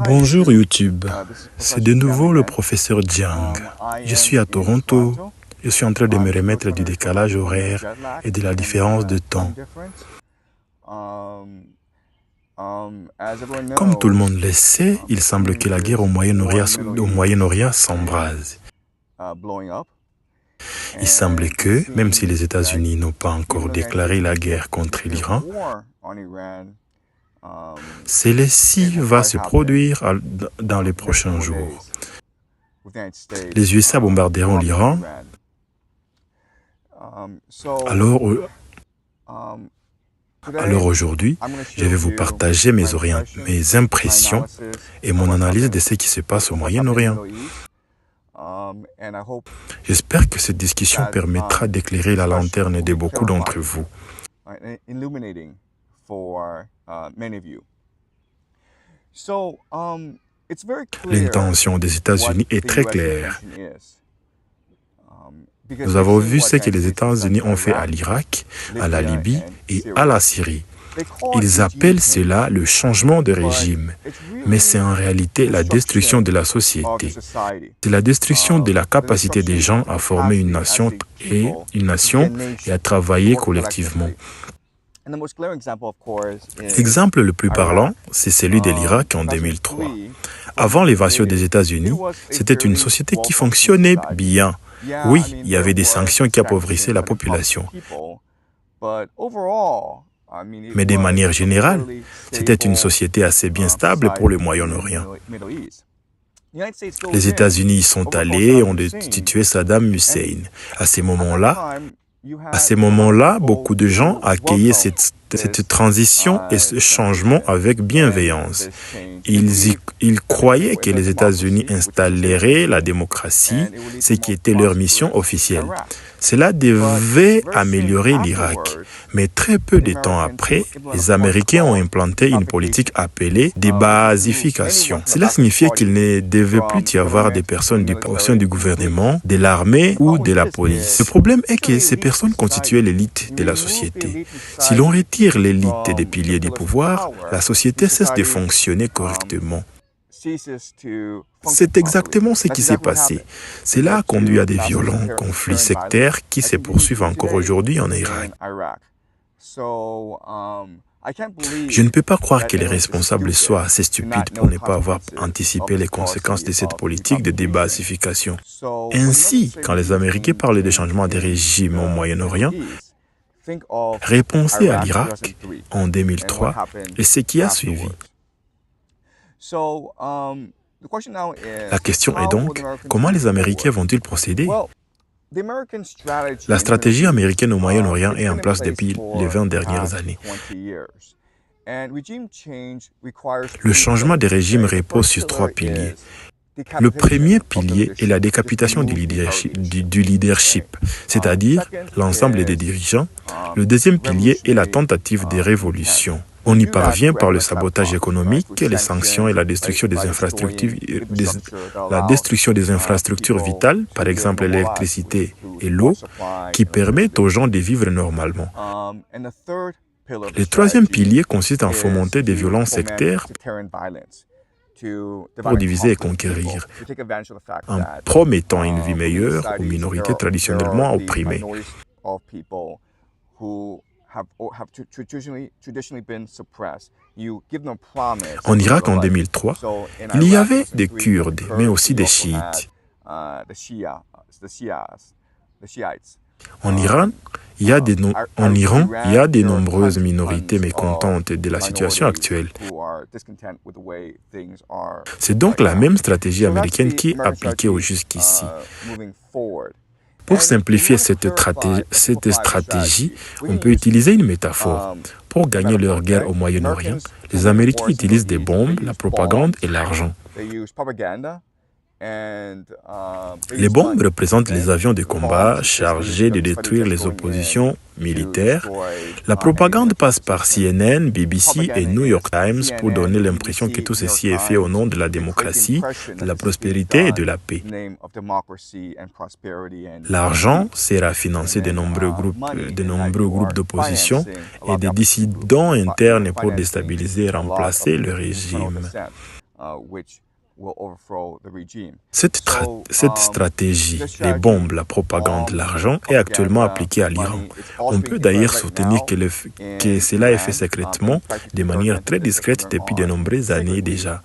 Bonjour YouTube, c'est de nouveau le professeur Jiang. Je suis à Toronto. Je suis en train de me remettre du décalage horaire et de la différence de temps. Comme tout le monde le sait, il semble que la guerre au Moyen-Orient s'embrase. Il semble que, même si les États-Unis n'ont pas encore déclaré la guerre contre l'Iran, celle-ci va se produire dans les prochains jours. Les USA bombarderont l'Iran. Alors aujourd'hui, je vais vous partager mes impressions et mon analyse de ce qui se passe au Moyen-Orient. J'espère que cette discussion permettra d'éclairer la lanterne de beaucoup d'entre vous. L'intention des États-Unis est très claire. Nous avons vu ce que les États-Unis ont fait à l'Irak, à la Libye et à la Syrie. Ils appellent cela le changement de régime, mais c'est en réalité la destruction de la société. C'est la destruction de la capacité des gens à former une nation et à travailler collectivement. L'exemple le plus parlant, c'est celui de l'Irak en 2003. Avant l'évasion des États-Unis, c'était une société qui fonctionnait bien. Oui, il y avait des sanctions qui appauvrissaient la population. Mais de manière générale, c'était une société assez bien stable pour le Moyen-Orient. Les États-Unis y sont allés et ont destitué Saddam Hussein. À ce moment-là, beaucoup de gens accueillaient cette transition et ce changement avec bienveillance. Ils croyaient que les États-Unis installeraient la démocratie, ce qui était leur mission officielle. Cela devait améliorer l'Irak. Mais très peu de temps après, les Américains ont implanté une politique appelée débasification. Cela signifiait qu'il ne devait plus y avoir des personnes au sein du gouvernement, de l'armée ou de la police. Le problème est que ces personnes constituaient l'élite de la société. Si l'on retire l'élite des piliers du pouvoir, la société cesse de fonctionner correctement. C'est exactement ce qui s'est passé. Cela a conduit à des violents conflits sectaires qui se poursuivent encore aujourd'hui en Irak. Je ne peux pas croire que les responsables soient assez stupides pour ne pas avoir anticipé les conséquences de cette politique de débasification. Ainsi, quand les Américains parlaient de changement de régime au Moyen-Orient, repensez à l'Irak en 2003 et ce qui a suivi. La question est donc, comment les Américains vont-ils procéder? La stratégie américaine au Moyen-Orient est en place depuis les 20 dernières années. Le changement de régime repose sur 3 piliers. Le premier pilier est la décapitation du leadership, c'est-à-dire l'ensemble des dirigeants. Le deuxième pilier est la tentative de révolution. On y parvient par le sabotage économique, les sanctions et la destruction des infrastructures vitales, par exemple l'électricité et l'eau, qui permettent aux gens de vivre normalement. Le troisième pilier consiste en fomenter des violences sectaires pour diviser et conquérir, en promettant une vie meilleure aux minorités traditionnellement opprimées. En Irak, en 2003, il y avait des Kurdes, mais aussi des chiites. En Iran, il y a de nombreuses minorités mécontentes de la situation actuelle. C'est donc la même stratégie américaine qui est appliquée jusqu'ici. Pour simplifier cette stratégie, on peut utiliser une métaphore. Pour gagner leur guerre au Moyen-Orient, les Américains utilisent des bombes, la propagande et l'argent. Les bombes représentent les avions de combat chargés de détruire les oppositions militaires. La propagande passe par CNN, BBC et New York Times pour donner l'impression que tout ceci est fait au nom de la démocratie, de la prospérité et de la paix. L'argent sert à financer de nombreux groupes d'opposition et des dissidents internes pour déstabiliser et remplacer le régime. Cette stratégie, les bombes, la propagande, l'argent, est actuellement appliquée à l'Iran. On peut d'ailleurs soutenir que cela est fait secrètement, de manière très discrète depuis de nombreuses années déjà.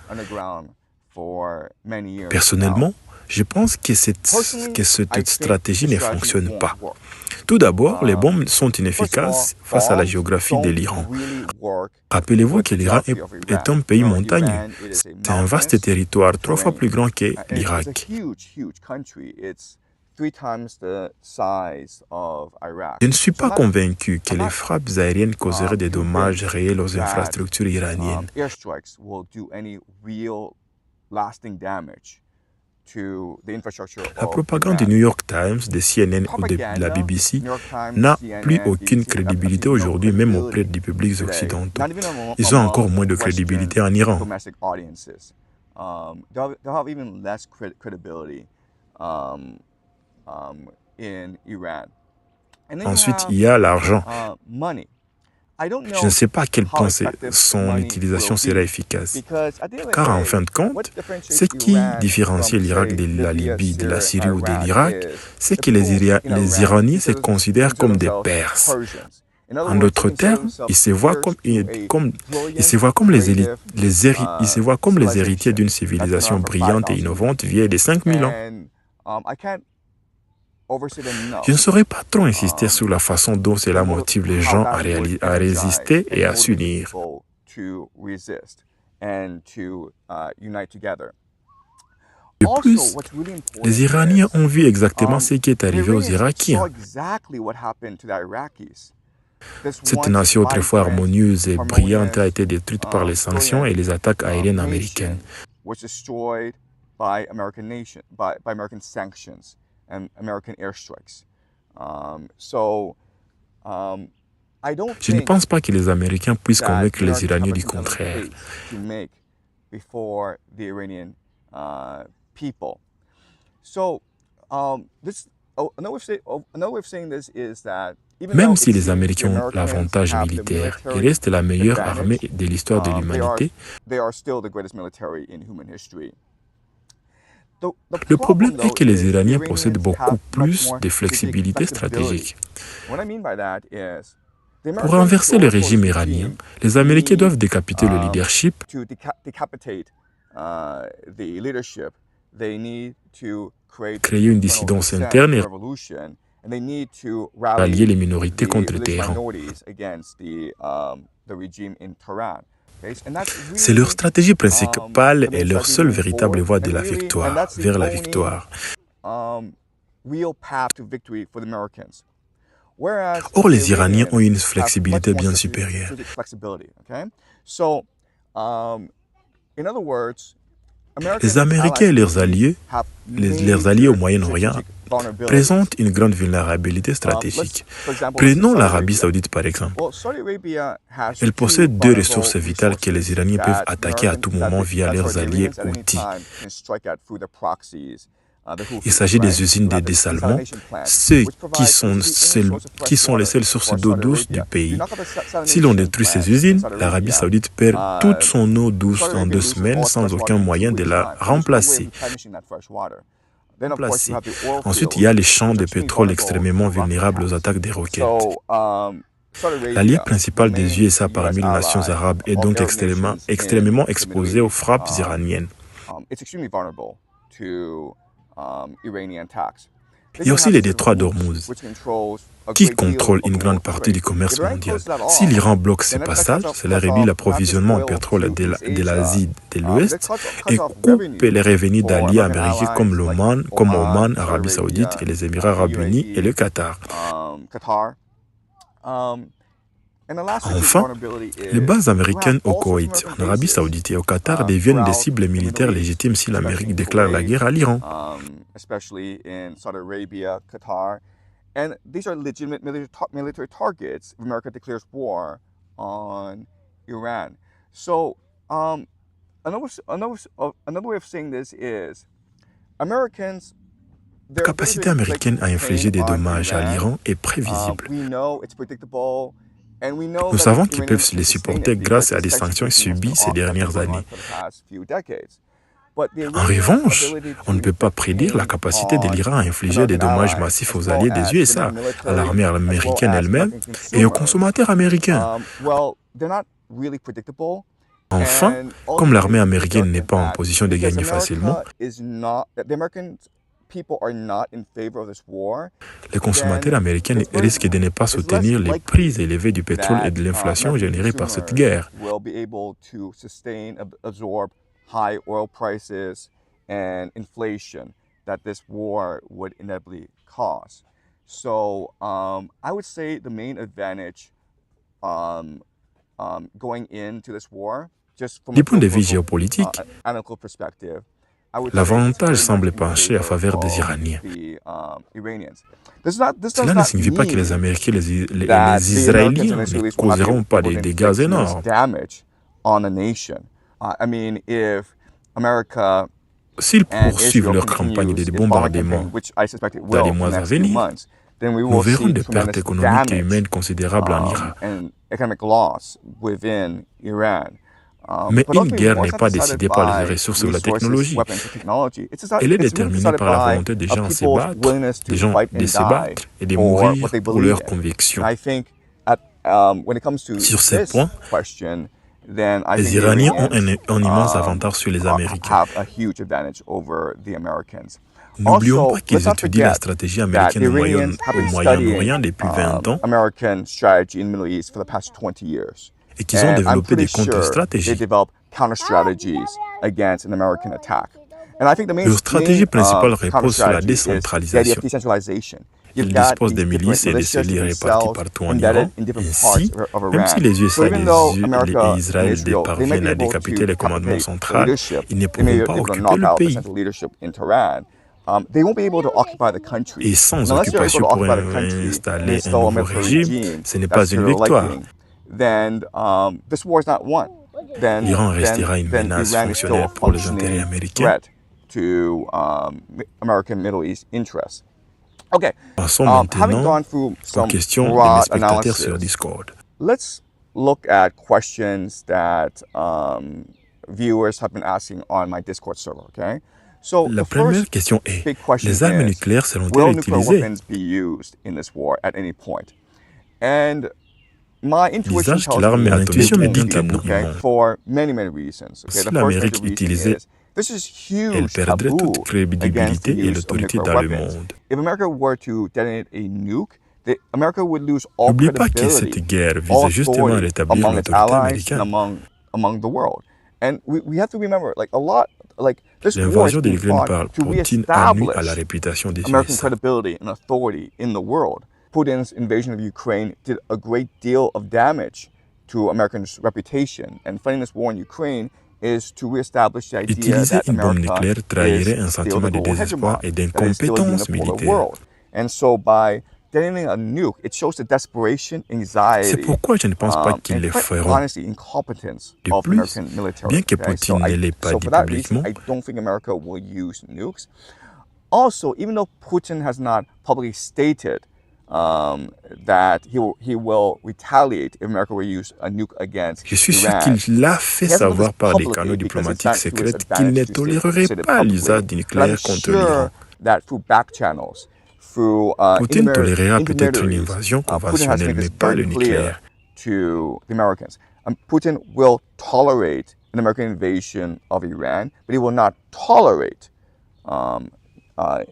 Personnellement, je pense que cette stratégie ne fonctionne pas. Tout d'abord, les bombes sont inefficaces face à la géographie de l'Iran. Rappelez-vous que l'Iran est un pays montagneux. C'est un vaste territoire, 3 fois plus grand que l'Irak. Je ne suis pas convaincu que les frappes aériennes causeraient des dommages réels aux infrastructures iraniennes. La propagande du New York Times, de CNN ou de la BBC n'a plus aucune crédibilité aujourd'hui, même auprès du public occidentaux. Ils ont encore moins de crédibilité en Iran. Ensuite, il y a l'argent. Je ne sais pas à quel point son utilisation sera efficace. Car en fin de compte, ce qui différencie l'Irak de la Libye, de la Syrie ou de l'Irak, c'est que les Iraniens se considèrent comme des Perses. En d'autres termes, ils se voient comme les héritiers d'une civilisation brillante et innovante vieille de 5000 ans. Je ne saurais pas trop insister sur la façon dont cela motive les gens à résister et à s'unir. De plus, les Iraniens ont vu exactement ce qui est arrivé aux Irakiens. Cette nation autrefois harmonieuse et brillante a été détruite par les sanctions et les attaques aériennes américaines. Je ne pense pas que les Américains puissent convaincre les Iraniens du contraire. Même si les Américains ont l'avantage militaire et restent la meilleure armée de l'histoire de l'humanité, le problème est que les Iraniens possèdent beaucoup plus de flexibilité stratégique. Pour renverser le régime iranien, les Américains doivent décapiter le leadership, créer une dissidence interne et rallier les minorités contre Téhéran. C'est leur stratégie principale et leur seule véritable voie de la victoire, vers la victoire. Or, les Iraniens ont une flexibilité bien supérieure. Les Américains et leurs alliés au Moyen-Orient présentent une grande vulnérabilité stratégique. Prenons l'Arabie saoudite par exemple. Elle possède 2 ressources vitales que les Iraniens peuvent attaquer à tout moment via leurs alliés Houthis. Il s'agit des usines de dessalement, ceux qui sont les seules sources d'eau douce du pays. Si l'on détruit ces usines, l'Arabie saoudite perd toute son eau douce en 2 semaines sans aucun moyen de la remplacer. Ensuite, il y a les champs de pétrole extrêmement vulnérables aux attaques des roquettes. L'allié principal des USA parmi les nations arabes est donc extrêmement exposé aux frappes iraniennes. Il y a aussi les détroits d'Ormuz, qui contrôlent une grande partie du commerce mondial. Si l'Iran bloque ces passages, cela réduit l'approvisionnement en pétrole de l'Asie de l'Ouest et coupe les revenus d'alliés américains comme Oman, Arabie Saoudite et les Émirats Arabes Unis et le Qatar. Enfin, les bases américaines au Koweït, en Arabie Saoudite et au Qatar deviennent des cibles militaires légitimes si l'Amérique déclare la guerre à l'Iran. And these are legitimate military targets if America declares war on Iran. So, another way of saying this is, Americans. La capacité américaine à infliger des dommages à l'Iran est prévisible. Nous savons qu'ils peuvent les supporter grâce à des sanctions subies ces dernières années. En revanche, on ne peut pas prédire la capacité de l'Iran à infliger des dommages massifs aux alliés des USA, à l'armée américaine elle-même et aux consommateurs américains. Enfin, comme l'armée américaine n'est pas en position de gagner facilement, les consommateurs américains risquent de ne pas soutenir les prix élevés du pétrole et de l'inflation générée par cette guerre. High oil prices and inflation that this war would inevitably cause. So I would say the main advantage going into this war, just from du point de vue géopolitique, analytical perspective, l'avantage semble pencher en faveur des Iraniens. Cela ne signifie pas que les Américains et les Israéliens ne causeront pas des dégâts énormes. S'ils poursuivent leur campagne de bombardement dans les mois à venir, nous verrons des pertes économiques et humaines considérables en Iran. Mais une guerre n'est pas décidée par les ressources ou la technologie. Elle est déterminée par la volonté des gens de se battre, et de mourir pour leurs convictions. Sur ce point, les Iraniens ont un immense avantage sur les Américains. N'oublions pas qu'ils étudient la stratégie américaine au Moyen-Orient depuis 20 ans et qu'ils ont développé des contre-stratégies. Leur stratégie principale repose sur la décentralisation. Ils disposent de milices et de cellules réparties partout en Iran. Ainsi, même si les USA et Israël parviennent à décapiter le commandement central, ils ne pourront pas occuper le pays. Et sans occupation pour installer un nouveau régime, ce n'est pas une victoire. L'Iran restera une menace fonctionnelle pour les intérêts américains. Passons maintenant aux questions des spectateurs sur Discord. Let's look at questions that viewers have been asking on my Discord server, okay? So la première question est, les armes nucléaires seront-elles utilisées? L'usage de l'arme atomique me dit que non. Si l'Amérique utilisait, elle perdrait toute crédibilité et l'autorité dans le monde. N'oubliez pas que cette guerre visait justement à rétablir l'autorité américaine. L'invasion de l'Ukraine par Poutine a nui à la réputation des USA. Putin's invasion of Ukraine did a great deal of damage to Americans' reputation. And fighting this war in Ukraine is to reestablish the idea Utiliser that une bombe America nucléaire trahirait un is still sentiment the de global désespoir hegemon, et that is still d'incompétence the unipolar militaire. world. And so by detonating a nuke, it shows the desperation, anxiety, C'est pourquoi je ne pense pas qu'ils le feront. honestly, incompetence De of plus, American military. bien que Okay? Poutine ne l'ait pas So dit for that publiquement, reason, I don't think America will use nukes. Also, even though Putin has not publicly stated that he will retaliate if America will use a nuke against je suis sûr Iran. qu'il l'a fait savoir par des canaux diplomatiques secrets qu'il ne tolérerait pas l'usage du nucléaire contre l'Iran. Poutine tolérera peut-être une invasion conventionnelle, mais pas le nucléaire. Putin will tolerate an American invasion of Iran, but he will not tolerate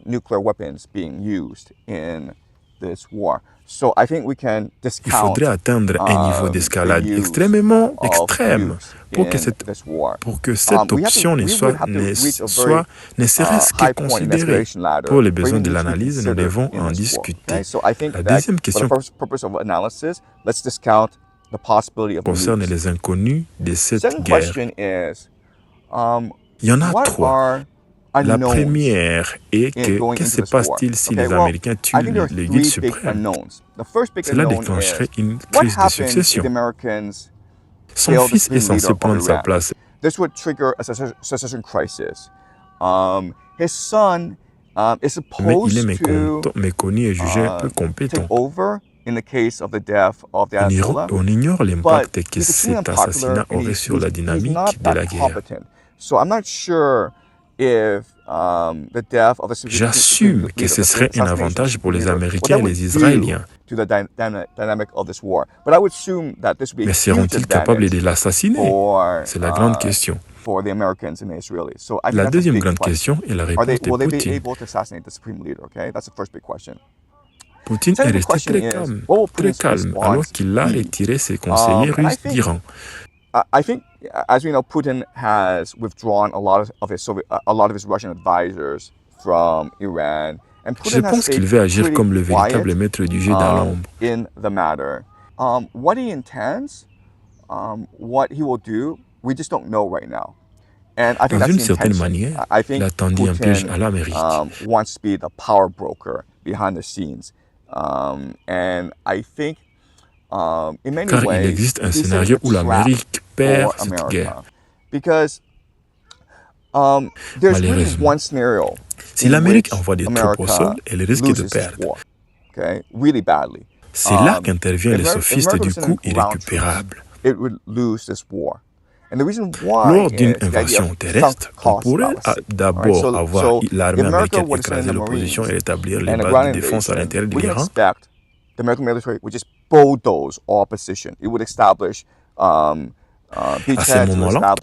nuclear weapons being used in this war. So I think we can discount, Il faudrait atteindre un niveau d'escalade extrêmement extrême pour que cette option ne serait-ce que considérée. Pour les besoins de l'analyse, nous devons en discuter. La deuxième question concerne les inconnus de cette guerre. Il y en a trois. La première est que se passe-t-il si les Américains tuent le guide suprême? Cela déclencherait une crise de succession. Son fils est censé prendre sa place. This would trigger a succession crisis. His son is Mais il est supposed to méconnu et jugé peu compétent. take over in the case of the death of the Ayatollah. On ignore But l'impact que he's extremely cet unpopular assassinat and aurait sur la he's dynamique not de that la guerre. competent. So I'm not sure if the death of a J'assume que ce serait un avantage pour les Américains et les Israéliens. To the dynamic of this war. But I would assume that this would be Mais a seront-ils huge capables advantage de l'assassiner? for, C'est la grande question. for the Americans and the Israelis. So I think La that's a deuxième big grande question. question est la Will réponse de they be Poutine. able to assassinate the supreme leader? Okay, that's the first big question. Poutine est Second big resté question très is, calme, what will très Putin's calme, alors response qu'il a be? retiré ses conseillers And russes d'Iran. I think, as we know, Putin has withdrawn a lot of his Russian advisors from Iran. And Putin Je pense qu'il veut agir comme le véritable maître du jeu dans l'ombre. In the matter. What he intends, what he will do, we just don't know right now. And I think Dans that's une the certaine intention. manière, I think il a tendu un piège à l'Amérique. wants to be the power broker behind the scenes. And I think, in many Car ways, il existe un he's scénario setting où a trap l'Amérique perd for cette America. guerre. Because there's really Malheureusement, one scenario si in l'Amérique which envoie des troupes au sol, America elle risque de loses this perdre. war, okay, really badly. C'est là qu'intervient if le America sophiste du was in coup ground irrécupérable. troops, it would lose this war. And the reason why Lors d'une is the idea invasion of terrestre, sunk on cost pourrait fallacy. d'abord Alright, avoir l'armée if America américaine were to send écraser in the l'opposition et Marines rétablir les and a bases ground de défense à invasion, l'intérieur de we can l'Iran. expect the American military would just bulldoze all opposition. It would establish À ce beachheads, moment-là,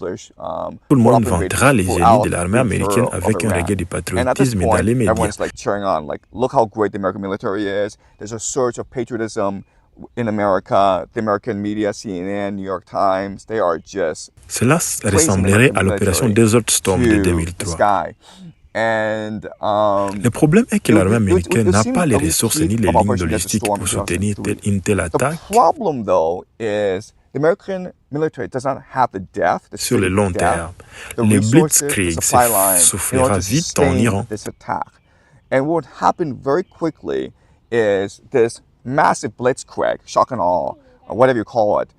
tout le monde vantera les génies de l'armée américaine avec un reggae de And at this patriotisme dans point, les médias. everyone's like cheering on, like, look how great the American military is. There's a surge of patriotism in America. The American media, CNN, New York Times, they are just Cela ressemblerait à l'opération Desert Storm de 2003. Le problème est que l'armée américaine n'a pas les ressources ni les lignes logistiques pour soutenir une telle attaque. The American military does not have the depth, Sur le long terme, le blitzkrieg souffrira vite en Iran. This attack. And what would happen very quickly is this massive blitzkrieg, shock and awe, or whatever you call it,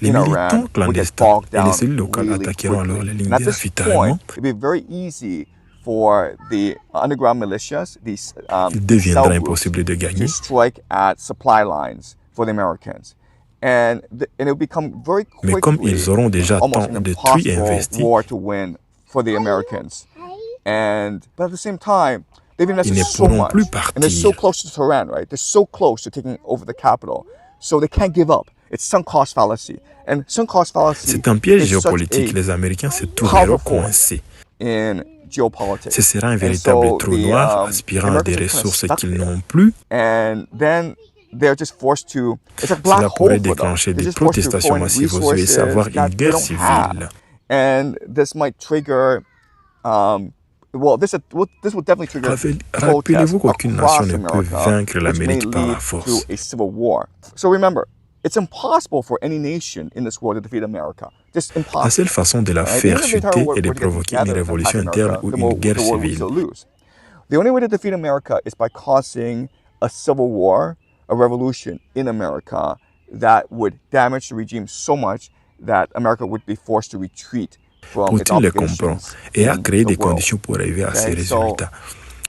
Les in militants Iran would get clandestins bogged et les down cellules locales really attaqueront alors quickly. les lignes And at this d'avitaillement. point, it'd be very easy for the underground militias, these Il deviendra cell groups, impossible de gagner. to strike at supply lines for the Americans. And it will become very Mais comme quickly ils auront déjà almost tant an détruit et impossible investi, war to win for the Americans. But at the same time, they've invested ils ne so pourront much, plus and they're so partir. close to Tehran, right? They're so close to taking over the capital, so they can't give up. It's sunk cost fallacy, and sunk cost fallacy. C'est un piège is such géopolitique. a Les Américains se trouveront powerful coincés. in geopolitics. Ce sera un And véritable so trou the, noir aspirant à des Americans are kinda ressources stuck qu'ils there. n'ont plus. And then they're just forced to. It's a black Cela hole pourrait for them. déclencher They're des just forced to protestations pour in massives aux USA et resources avoir that une they guerre don't civile. have. And this might trigger. This will definitely trigger Rappelez-vous protests qu'aucune across nation ne peut America, vaincre which may l'Amérique par la lead to force. a civil war. So remember, it's impossible for any nation in this world to defeat America. Just La impossible. seule façon de la Right? faire Even if the entire chuter world est de were to get provoquer une together and révolution attack interne America, ou the une guerre world would civile. still lose. The only way to defeat America is by causing a civil war, a revolution in America that would damage the regime so much that America would be forced to retreat from its Poutine le comprend obligations et a in créé the des world. conditions pour arriver à ces Okay, so résultats.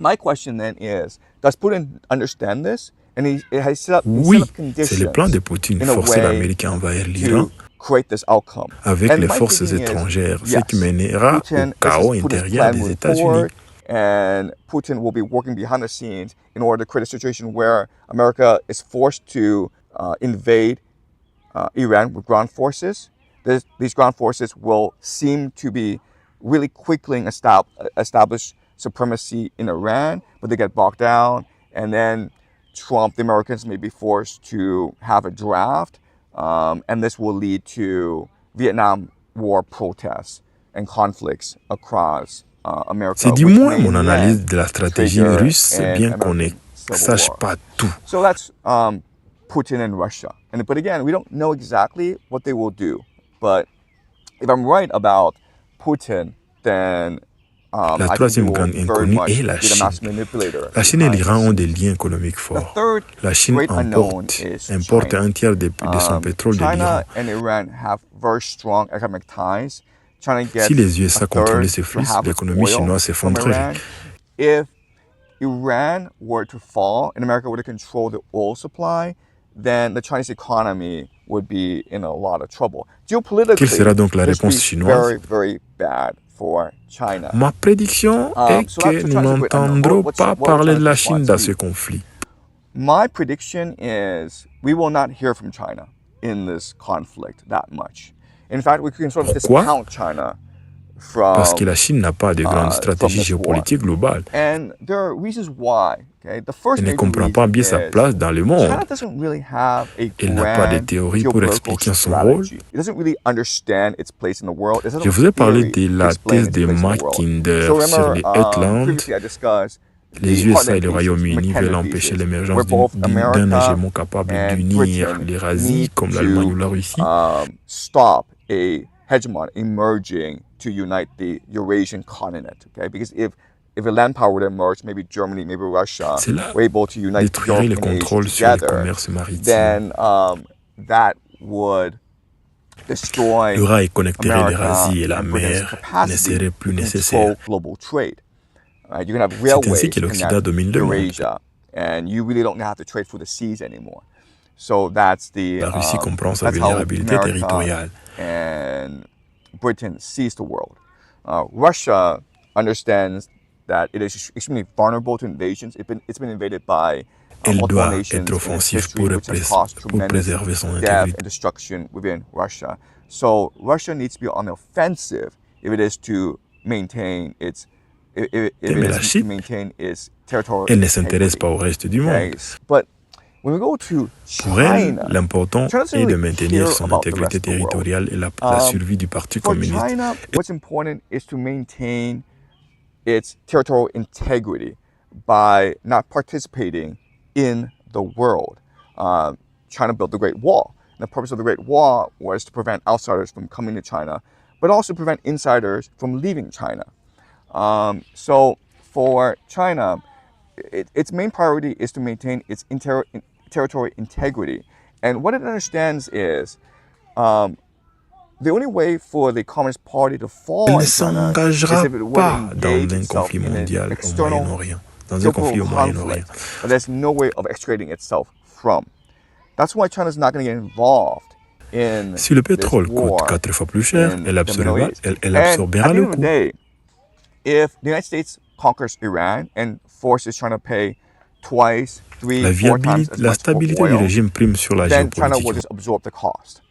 my question then is, does Putin understand this? And he has set up, Oui, up conditions c'est le plan de Poutine, in a forcer way l'Amérique à envahir l'Iran to create this outcome. avec And les my forces thinking is, étrangères, ce yes, qui mènera au Putin, chaos this is Putin's intérieur plan des moving États-Unis. forward, and Putin will be working behind the scenes in order to create a situation where America is forced to invade Iran with ground forces. These ground forces will seem to be really quickly establish supremacy in Iran, but they get bogged down, and then the Americans may be forced to have a draft, and this will lead to Vietnam War protests and conflicts across America. C'est du moins mon analyse de la stratégie russe, bien qu'on ne sache pas tout. So that's Putin and Russia. But again, we don't know exactly what they will do. But if I'm right about Putin, then La troisième grande inconnue est la Chine. La Chine et l'Iran ont des liens économiques forts. La Chine importe un tiers de son pétrole de l'Iran. Si les USA contrôlaient ces flux, l'économie chinoise s'effondrerait. If Iran were to fall and America were to control the oil supply, then the Chinese economy would be in a lot of trouble. Quelle Geopolitically, sera donc la this would réponse be chinoise? very, very bad for China. Ma prédiction est So que that's nous China's great. And n'entendrons pas what parler de China's la Chine response dans be? ce conflit. My prediction is we will not hear from China in this conflict that much. In fact, we can sort of Pourquoi? discount China Parce que from la Chine n'a pas de grande stratégie this war. géopolitique globale. And there are reasons why. Okay, the first Elle ne major comprend pas reason bien sa is place dans le monde. China doesn't really have a Elle n'a pas de grand théorie pour geopolitical expliquer son rôle. strategy. It doesn't really understand its place in the world. It doesn't Je vous ai parlé theory de to la explain thèse its de place in the world. Mackinder So sur remember, les Heartlands. previously I discussed Les the USA et Heartland le thesis, Royaume-Uni McKenna veulent empêcher thesis, l'émergence where both d'un America hégémon capable and d'unir Britain l'Eurasie need comme l'Allemagne ou to la Russie. stop a hegemon emerging to unite the Eurasian continent. Okay, because if a land power would emerge, maybe Germany, maybe Russia, Cela were able to unite détruirait Europe le and Asia contrôle sur les together, commerces maritimes. then that would destroy Le rail connecterait America l'Eurasie et la and Britain's mer ne capacity serait plus to nécessaire. control global trade. You can have C'est ainsi railways que l'Occident connect domine le monde. Eurasia, and you really don't have to trade through the seas anymore. So that's the La Russie comprend sa that's how vulnérabilité America territoriale. and Britain sees the world. Russia understands that it is extremely vulnerable to invasions. It's been invaded by Elle multiple doit nations être in its offensive history, which has caused pour tremendous préserver son death intégrité. and destruction within Russia. So Russia needs to be on the offensive if it is to maintain its Mais la Chine, maintain its territorial elle ne s'intéresse integrity. pas au reste du monde. Okay? But when we go to Pour elle, China, l'important China doesn't est de really maintenir care son about the intégrité rest of the world. territoriale et la survie du Parti For communiste. China, what's important is to maintain its territorial integrity by not participating in the world. China built the Great Wall. And the purpose of the Great Wall was to prevent outsiders from coming to China, but also prevent insiders from leaving China. So for China, its main priority is to maintain its territorial integrity. And what it understands is the only way for the Communist Party to fall Elle ne in China is s'engagera if it were pas to dans engage un itself conflit in an mondial au external Moyen-Orient. Dans un conflit au geopolitical Moyen-Orient. conflict that there's no way of extricating itself from. That's why China's not going to get involved in Si le this pétrole war coûte 4 fois plus cher, in elle the Middle absorbera, East. elle And absorbera at the le end of the coût. day, if the United States conquers Iran and forces China to pay twice, three, La four times as la much for stabilité du oil, régime prime sur la then China will géopolitique. just absorb the cost.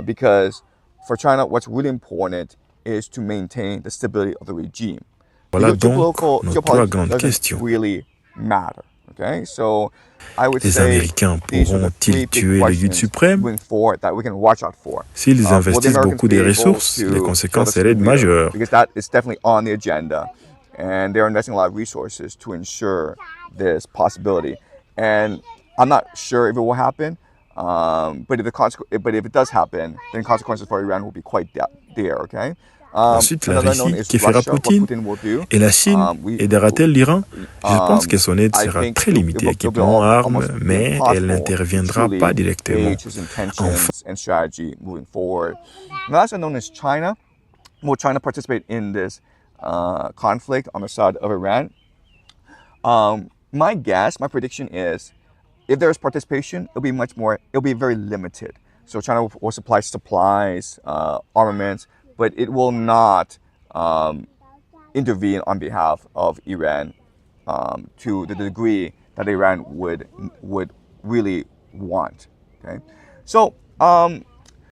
Because for China, what's really important is to maintain the stability of the regime. Voilà The donc nos trois geopolitics grandes doesn't questions. really matter. Okay, so I would Les say Américains these are the three pourront-ils big tuer le guide questions suprême? moving forward that we can watch out for. S'ils Will the investissent Americans beaucoup be de able ressources, to les kill conséquences the seraient leader? majeures. Because that is definitely on the agenda, and they're investing a lot of resources to ensure this possibility. And I'm not sure if it will happen, but if it does happen, then consequences for Iran will be quite there. Okay. Ensuite, la Another known Russie, is que fera Russia, what Poutine? Putin will do. Et la Chine aidera-t-elle l'Iran? Je pense que son aide I sera think très it limitée, will be équipement, armes, almost mais impossible elle n'interviendra to pas truly directement. gauge his intentions and strategy moving forward. And last one known as China. Will China participate in this conflict on the side of Iran? My guess, my prediction is, if there's participation, it'll be very limited. So China will supply supplies, armaments, but it will not intervene on behalf of Iran to the degree that Iran would really want. Okay, so